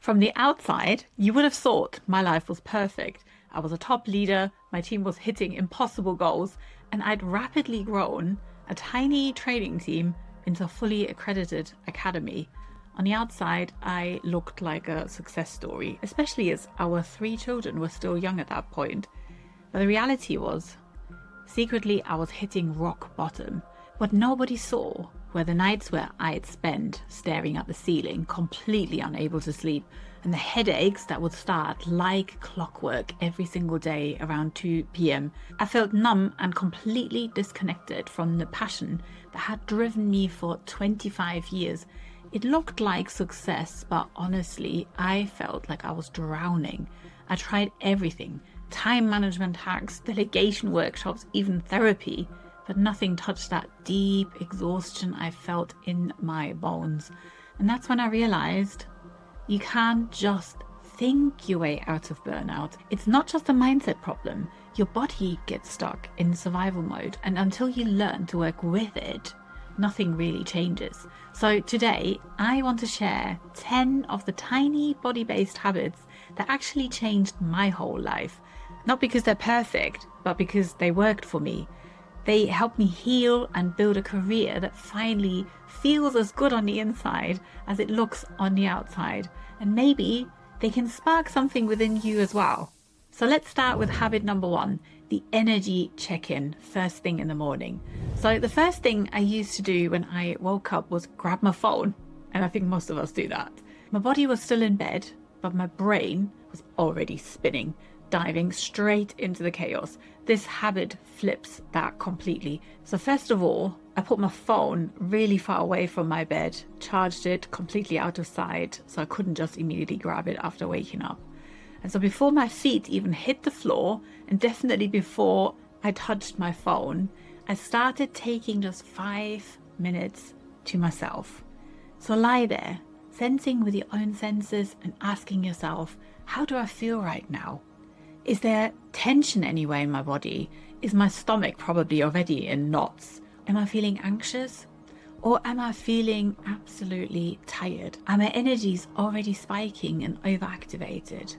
From the outside, you would have thought my life was perfect. I was a top leader, my team was hitting impossible goals, and I'd rapidly grown a tiny training team into a fully accredited academy. On the outside, I looked like a success story, especially as our 3 children were still young at that point. But the reality was, secretly, I was hitting rock bottom. What nobody saw were the nights where I'd spent staring at the ceiling, completely unable to sleep, and the headaches that would start like clockwork every single day around 2 p.m. I felt numb and completely disconnected from the passion that had driven me for 25 years. It looked like success, but honestly, I felt like I was drowning. I tried everything: time management hacks, delegation workshops, even therapy, but nothing touched that deep exhaustion I felt in my bones. And that's when I realized you can't just think your way out of burnout. It's not just a mindset problem. Your body gets stuck in survival mode, and until you learn to work with it, nothing really changes. So today, I want to share 10 of the tiny body-based habits that actually changed my whole life. Not because they're perfect, but because they worked for me. They helped me heal and build a career that finally feels as good on the inside as it looks on the outside. And maybe they can spark something within you as well. So let's start with habit number 1, the energy check-in first thing in the morning. So the first thing I used to do when I woke up was grab my phone. And I think most of us do that. My body was still in bed, but my brain was already spinning, diving straight into the chaos. This habit flips that completely. So first of all, I put my phone really far away from my bed, charged it completely out of sight, so I couldn't just immediately grab it after waking up. And so before my feet even hit the floor, and definitely before I touched my phone, I started taking just 5 minutes to myself. So lie there, sensing with your own senses and asking yourself, how do I feel right now? Is there tension anywhere in my body? Is my stomach probably already in knots? Am I feeling anxious? Or am I feeling absolutely tired? Are my energies already spiking and overactivated?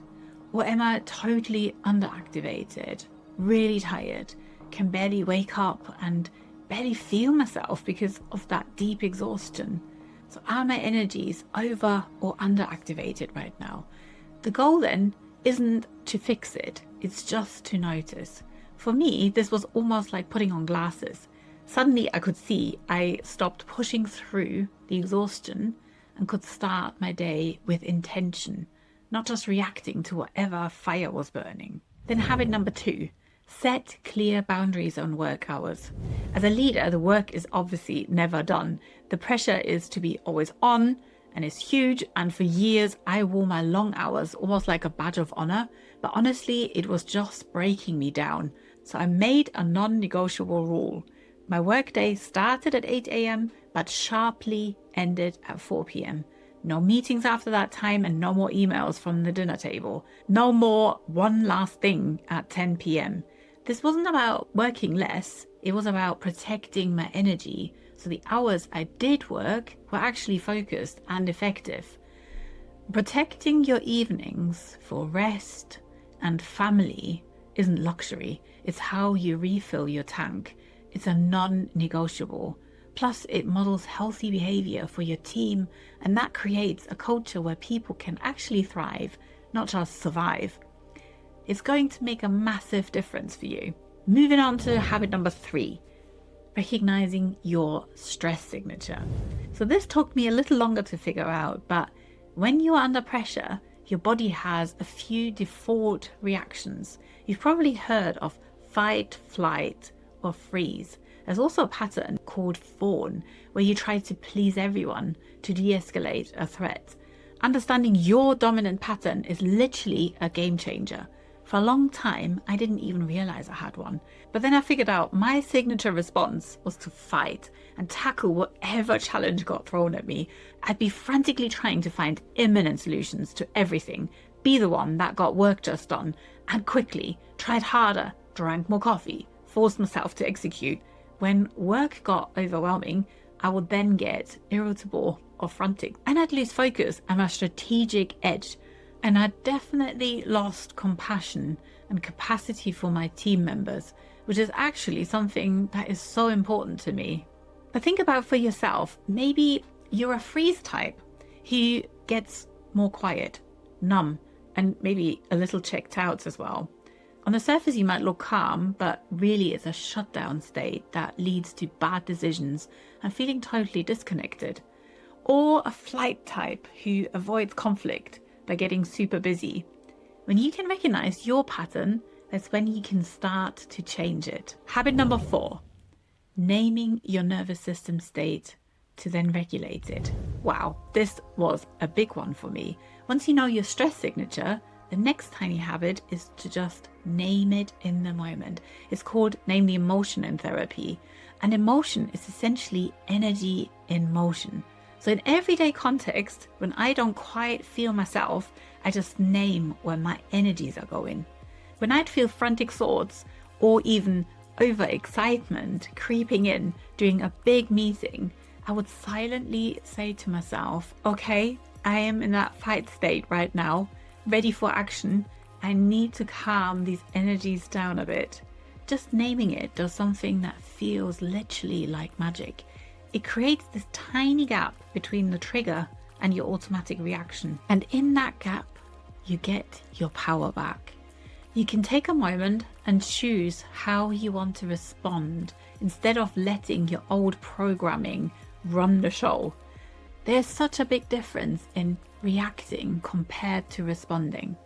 Or am I totally underactivated, really tired, can barely wake up and barely feel myself because of that deep exhaustion? So are my energies over or underactivated right now? The goal then isn't to fix it, it's just to notice. For me, this was almost like putting on glasses. Suddenly I could see I stopped pushing through the exhaustion and could start my day with intention, not just reacting to whatever fire was burning. Then habit number 2, set clear boundaries on work hours. As a leader, the work is obviously never done. The pressure is to be always on, and it's huge, and for years I wore my long hours almost like a badge of honor, but honestly it was just breaking me down. So I made a non-negotiable rule. My workday started at 8 a.m. but sharply ended at 4 p.m. No meetings after that time, and no more emails from the dinner table. No more one last thing at 10 p.m. This wasn't about working less, it was about protecting my energy, so the hours I did work were actually focused and effective. Protecting your evenings for rest and family isn't luxury, it's how you refill your tank. It's a non-negotiable. Plus, it models healthy behavior for your team, and that creates a culture where people can actually thrive, not just survive. It's going to make a massive difference for you. Moving on to habit number 3, recognizing your stress signature. So this took me a little longer to figure out, but when you're under pressure, your body has a few default reactions. You've probably heard of fight, flight, or freeze. There's also a pattern called fawn, where you try to please everyone to de-escalate a threat. Understanding your dominant pattern is literally a game changer. For a long time, I didn't even realize I had one. But then I figured out my signature response was to fight and tackle whatever challenge got thrown at me. I'd be frantically trying to find imminent solutions to everything, be the one that got work just done, and quickly tried harder, drank more coffee, forced myself to execute. When work got overwhelming, I would then get irritable of frantic, and I'd lose focus and my strategic edge. And I definitely lost compassion and capacity for my team members, which is actually something that is so important to me. But think about for yourself, maybe you're a freeze type who gets more quiet, numb, and maybe a little checked out as well. On the surface, you might look calm, but really it's a shutdown state that leads to bad decisions and feeling totally disconnected. Or a flight type who avoids conflict by getting super busy. When you can recognize your pattern, that's when you can start to change it. Habit number 4, naming your nervous system state to then regulate it. Wow, this was a big one for me. Once you know your stress signature, the next tiny habit is to just name it in the moment. It's called name the emotion in therapy. And emotion is essentially energy in motion. So in everyday context, when I don't quite feel myself, I just name where my energies are going. When I'd feel frantic thoughts or even overexcitement creeping in during a big meeting, I would silently say to myself, okay, I am in that fight state right now, ready for action. I need to calm these energies down a bit. Just naming it does something that feels literally like magic. It creates this tiny gap between the trigger and your automatic reaction. And in that gap, you get your power back. You can take a moment and choose how you want to respond instead of letting your old programming run the show. There's such a big difference in reacting compared to responding.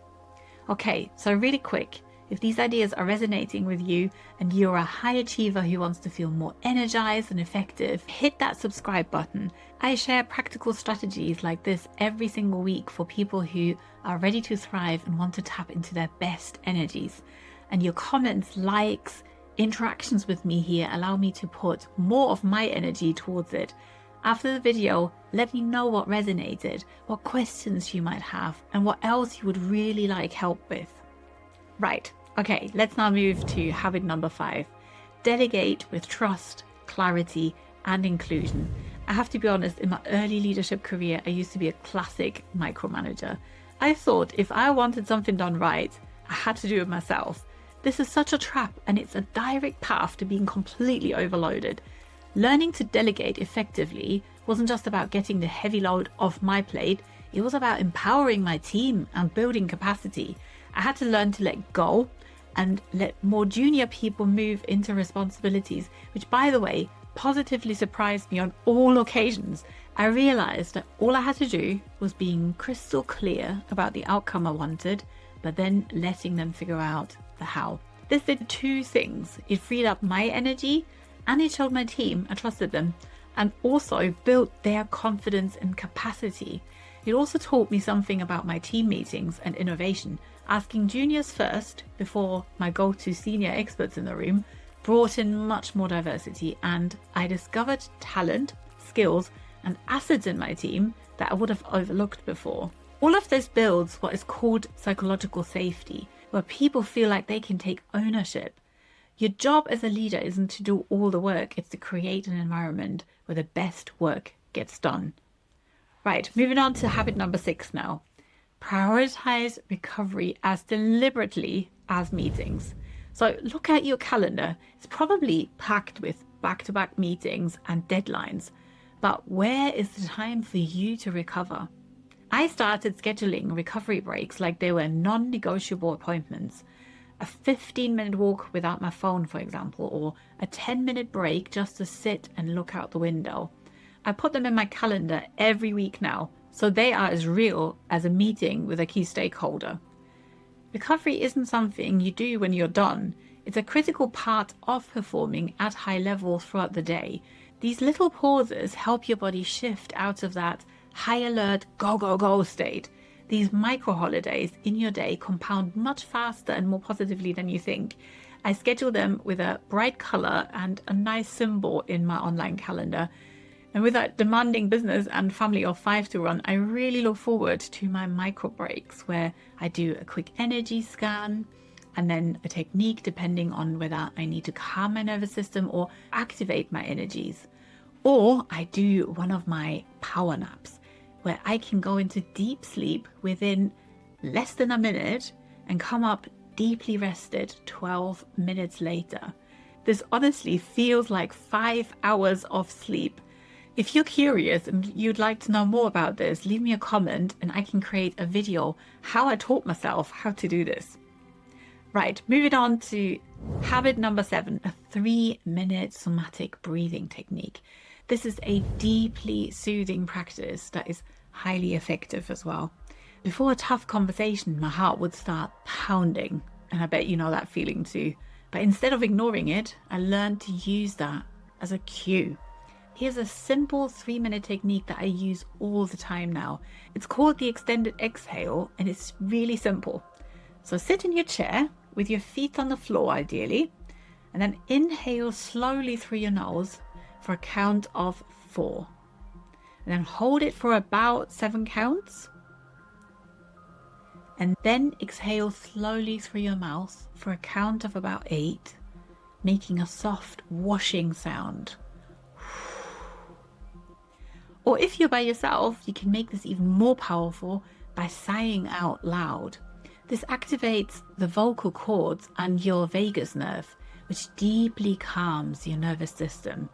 Okay, so really quick, if these ideas are resonating with you and you're a high achiever who wants to feel more energized and effective, hit that subscribe button. I share practical strategies like this every single week for people who are ready to thrive and want to tap into their best energies. And your comments, likes, interactions with me here allow me to put more of my energy towards it. After the video, let me know what resonated, what questions you might have, and what else you would really like help with. Right, okay, let's now move to habit number 5. Delegate with trust, clarity, and inclusion. I have to be honest, in my early leadership career, I used to be a classic micromanager. I thought if I wanted something done right, I had to do it myself. This is such a trap, and it's a direct path to being completely overloaded. Learning to delegate effectively wasn't just about getting the heavy load off my plate, it was about empowering my team and building capacity. I had to learn to let go and let more junior people move into responsibilities, which, by the way, positively surprised me on all occasions. I realized that all I had to do was being crystal clear about the outcome I wanted, but then letting them figure out the how. This did 2 things. It freed up my energy and it showed my team I trusted them, and also built their confidence and capacity. It also taught me something about my team meetings and innovation. Asking juniors first before my go-to senior experts in the room brought in much more diversity, and I discovered talent, skills, and assets in my team that I would have overlooked before. All of this builds what is called psychological safety, where people feel like they can take ownership. Your job as a leader isn't to do all the work, it's to create an environment where the best work gets done. Right, moving on to habit number 6 now. Prioritize recovery as deliberately as meetings. So look at your calendar. It's probably packed with back-to-back meetings and deadlines. But where is the time for you to recover? I started scheduling recovery breaks like they were non-negotiable appointments. A 15-minute walk without my phone, for example, or a 10-minute break just to sit and look out the window. I put them in my calendar every week now, so they are as real as a meeting with a key stakeholder. Recovery isn't something you do when you're done. It's a critical part of performing at high levels throughout the day. These little pauses help your body shift out of that high alert, go, go, go state. These micro holidays in your day compound much faster and more positively than you think. I schedule them with a bright color and a nice symbol in my online calendar. And with that demanding business and family of 5 to run, I really look forward to my micro breaks where I do a quick energy scan and then a technique depending on whether I need to calm my nervous system or activate my energies. Or I do one of my power naps where I can go into deep sleep within less than a minute and come up deeply rested 12 minutes later. This honestly feels like 5 hours of sleep. If you're curious and you'd like to know more about this, leave me a comment and I can create a video how I taught myself how to do this. Right, moving on to habit number 7, a 3-minute somatic breathing technique. This is a deeply soothing practice that is highly effective as well. Before a tough conversation, my heart would start pounding, and I bet you know that feeling too. But instead of ignoring it, I learned to use that as a cue. Here's a simple 3-minute technique that I use all the time now. It's called the extended exhale, and it's really simple. So sit in your chair with your feet on the floor ideally, and then inhale slowly through your nose for a count of 4. And then hold it for about 7 counts. And then exhale slowly through your mouth for a count of about 8, making a soft washing sound. Or if you're by yourself, you can make this even more powerful by sighing out loud. This activates the vocal cords and your vagus nerve, which deeply calms your nervous system.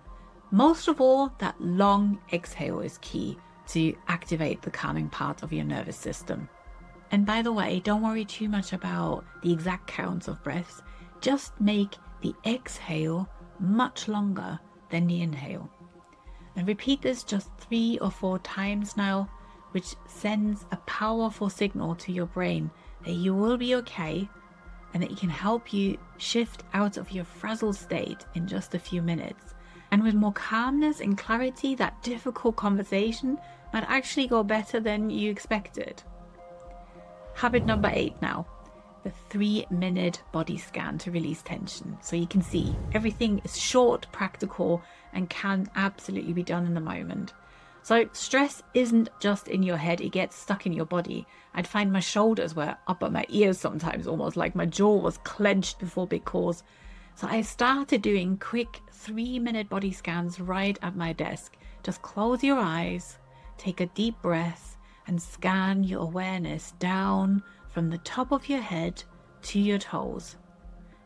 Most of all, that long exhale is key to activate the calming part of your nervous system. And by the way, don't worry too much about the exact counts of breaths. Just make the exhale much longer than the inhale. And repeat this just 3 or 4 times now, which sends a powerful signal to your brain that you will be okay and that it can help you shift out of your frazzled state in just a few minutes. And with more calmness and clarity, that difficult conversation might actually go better than you expected. Habit number 8 now, the 3-minute body scan to release tension. So you can see everything is short, practical, and can absolutely be done in the moment. So stress isn't just in your head, it gets stuck in your body. I'd find my shoulders were up at my ears sometimes, almost like my jaw was clenched before big calls. So I started doing quick 3-minute body scans right at my desk. Just close your eyes, take a deep breath, and scan your awareness down from the top of your head to your toes.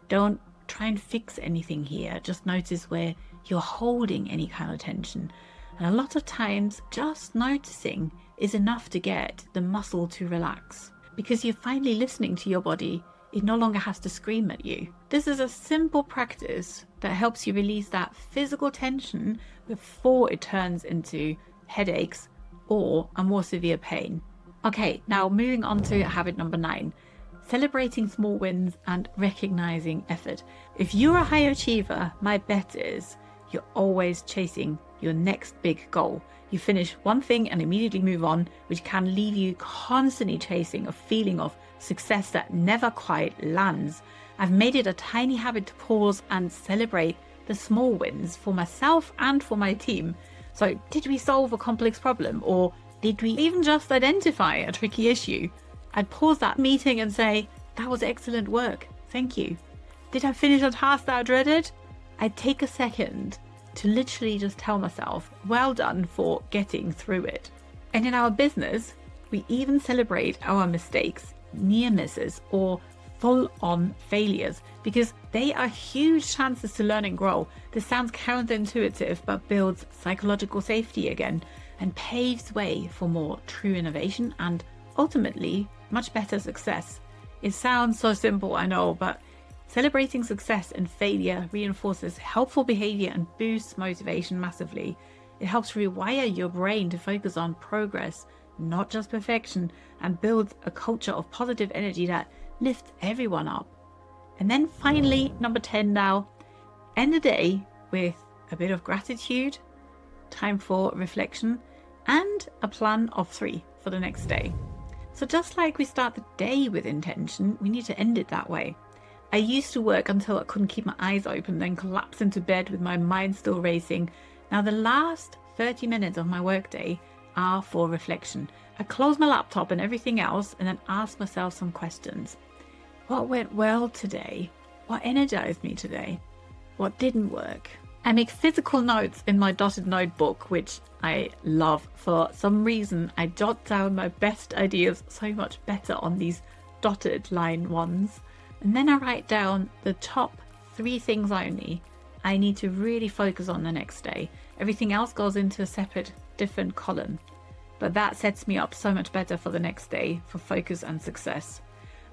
Don't try and fix anything here. Just notice where you're holding any kind of tension. And a lot of times, just noticing is enough to get the muscle to relax. Because you're finally listening to your body, it no longer has to scream at you. This is a simple practice that helps you release that physical tension before it turns into headaches or a more severe pain. Okay, now moving on to habit number 9, celebrating small wins and recognizing effort. If you're a high achiever, my bet is you're always chasing your next big goal. You finish one thing and immediately move on, which can leave you constantly chasing a feeling of success that never quite lands. I've made it a tiny habit to pause and celebrate the small wins for myself and for my team. So did we solve a complex problem, or did we even just identify a tricky issue? I'd pause that meeting and say, that was excellent work, thank you. Did I finish a task that I dreaded? I'd take a second to literally just tell myself, well done for getting through it. And in our business, we even celebrate our mistakes, near misses, or full-on failures, because they are huge chances to learn and grow. This sounds counterintuitive, but builds psychological safety again and paves way for more true innovation and ultimately much better success. It sounds so simple, I know, but celebrating success and failure reinforces helpful behavior and boosts motivation massively. It helps rewire your brain to focus on progress, not just perfection, and builds a culture of positive energy that lifts everyone up. And then finally, number 10 now, end the day with a bit of gratitude, time for reflection, and a plan of 3 for the next day. So just like we start the day with intention, we need to end it that way. I used to work until I couldn't keep my eyes open, then collapse into bed with my mind still racing. Now the last 30 minutes of my workday are for reflection. I close my laptop and everything else and then ask myself some questions. What went well today? What energized me today? What didn't work? I make physical notes in my dotted notebook, which I love. For some reason, I jot down my best ideas so much better on these dotted line ones. And then I write down the top 3 things only I need to really focus on the next day. Everything else goes into a separate, different column. But that sets me up so much better for the next day for focus and success.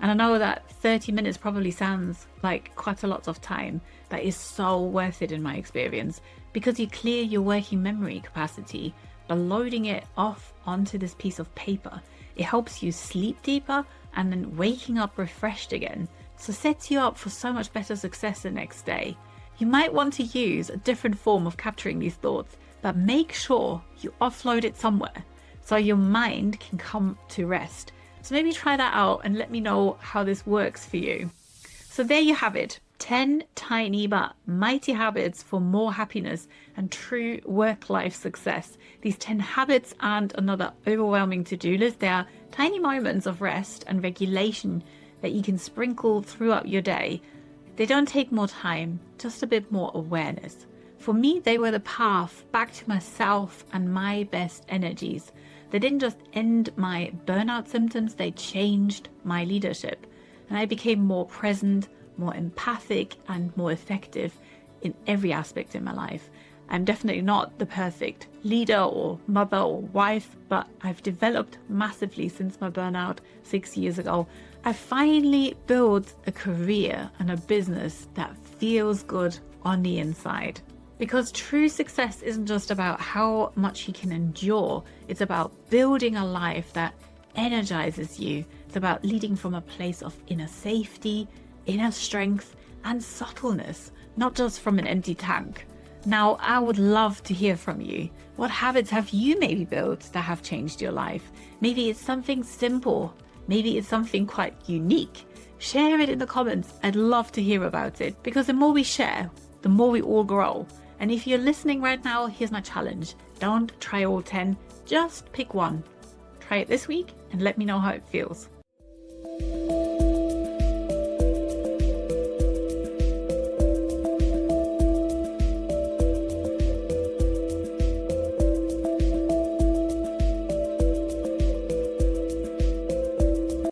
And I know that 30 minutes probably sounds like quite a lot of time, but is so worth it in my experience, because you clear your working memory capacity by loading it off onto this piece of paper. It helps you sleep deeper and then waking up refreshed again. So sets you up for so much better success the next day. You might want to use a different form of capturing these thoughts, but make sure you offload it somewhere so your mind can come to rest. So maybe try that out and let me know how this works for you. So there you have it. 10 tiny but mighty habits for more happiness and true work-life success. These 10 habits aren't another overwhelming to-do list. They are tiny moments of rest and regulation that you can sprinkle throughout your day. They don't take more time, just a bit more awareness. For me, they were the path back to myself and my best energies. They didn't just end my burnout symptoms, they changed my leadership. And I became more present, more empathic, and more effective in every aspect in my life. I'm definitely not the perfect leader or mother or wife, but I've developed massively since my burnout 6 years ago. I finally built a career and a business that feels good on the inside. Because true success isn't just about how much you can endure, it's about building a life that energizes you. It's about leading from a place of inner safety, inner strength, and subtleness, not just from an empty tank. Now, I would love to hear from you. What habits have you maybe built that have changed your life? Maybe it's something simple. Maybe it's something quite unique. Share it in the comments. I'd love to hear about it, because the more we share, the more we all grow. And if you're listening right now, here's my challenge. Don't try all 10, just pick one. Try it this week and let me know how it feels.